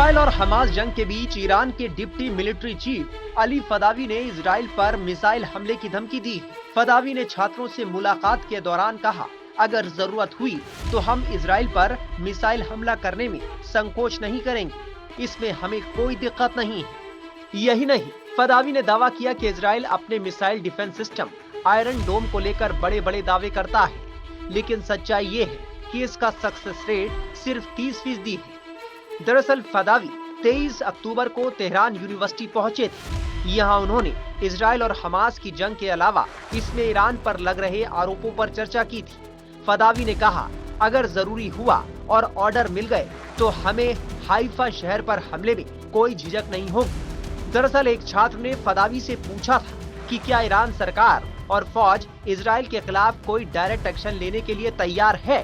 Israel और Hamas जंग के बीच ईरान के डिप्टी मिलिट्री चीफ अली फदावी ने इजराइल पर मिसाइल हमले की धमकी दी। फदावी ने छात्रों से मुलाकात के दौरान कहा, अगर जरूरत हुई तो हम इजराइल पर मिसाइल हमला करने में संकोच नहीं करेंगे, इसमें हमें कोई दिक्कत नहीं है। यही नहीं, फदावी ने दावा किया कि इजराइल अपने मिसाइल डिफेंस सिस्टम आयरन डोम को लेकर बड़े बड़े दावे करता है, लेकिन सच्चाई ये है कि इसका सक्सेस रेट सिर्फ 30% है। दरअसल फदावी 23 अक्टूबर को तेहरान यूनिवर्सिटी पहुंचे थे। यहाँ उन्होंने इजराइल और हमास की जंग के अलावा इसमें ईरान पर लग रहे आरोपों पर चर्चा की थी। फदावी ने कहा, अगर जरूरी हुआ और ऑर्डर मिल गए तो हमें हाइफा शहर पर हमले में कोई झिझक नहीं होगी। दरअसल एक छात्र ने फदावी से पूछा था कि क्या ईरान सरकार और फौज इजराइल के खिलाफ कोई डायरेक्ट एक्शन लेने के लिए तैयार है।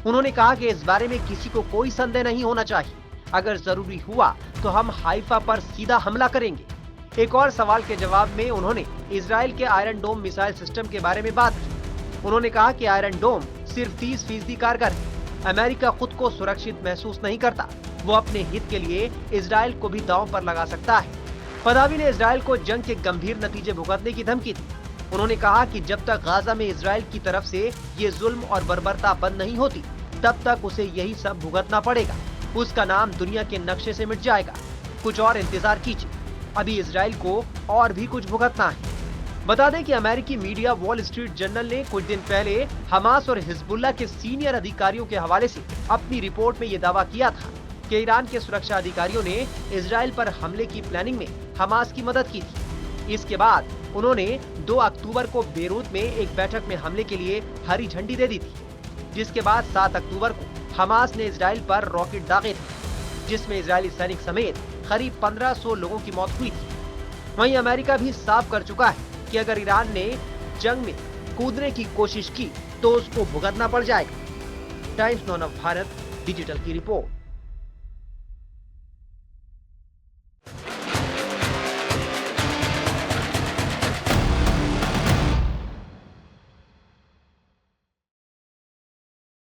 उन्होंने कहा कि इस बारे में किसी को कोई संदेह नहीं होना चाहिए, अगर जरूरी हुआ तो हम हाइफा पर सीधा हमला करेंगे। एक और सवाल के जवाब में उन्होंने इजराइल के आयरन डोम मिसाइल सिस्टम के बारे में बात की। उन्होंने कहा कि आयरन डोम सिर्फ 30% कारगर है। अमेरिका खुद को सुरक्षित महसूस नहीं करता, वो अपने हित के लिए इजराइल को भी दांव पर लगा सकता है। फदावी ने इजराइल को जंग के गंभीर नतीजे भुगतने की धमकी दी। उन्होंने कहा कि जब तक गाजा में इजराइल की तरफ से ये जुल्म और बर्बरता बंद नहीं होती, तब तक उसे यही सब भुगतना पड़ेगा। उसका नाम दुनिया के नक्शे से मिट जाएगा। कुछ और इंतजार कीजिए, अभी इजराइल को और भी कुछ भुगतना है। बता दें कि अमेरिकी मीडिया वॉल स्ट्रीट जर्नल ने कुछ दिन पहले हमास और हिजबुल्लाह के सीनियर अधिकारियों के हवाले से अपनी रिपोर्ट में ये दावा किया था कि ईरान के सुरक्षा अधिकारियों ने इजराइल पर हमले की प्लानिंग में हमास की मदद की थी। इसके बाद उन्होंने 2 अक्टूबर को बेरूत में एक बैठक में हमले के लिए हरी झंडी दे दी थी, जिसके बाद 7 अक्टूबर को हमास ने इजराइल पर रॉकेट दागे थे, जिसमें इजरायली सैनिक समेत करीब 1500 लोगों की मौत हुई थी। वहीं अमेरिका भी साफ कर चुका है कि अगर ईरान ने जंग में कूदने की कोशिश की तो उसको भुगतना पड़ जाएगा। टाइम्स नाउ भारत डिजिटल की रिपोर्ट।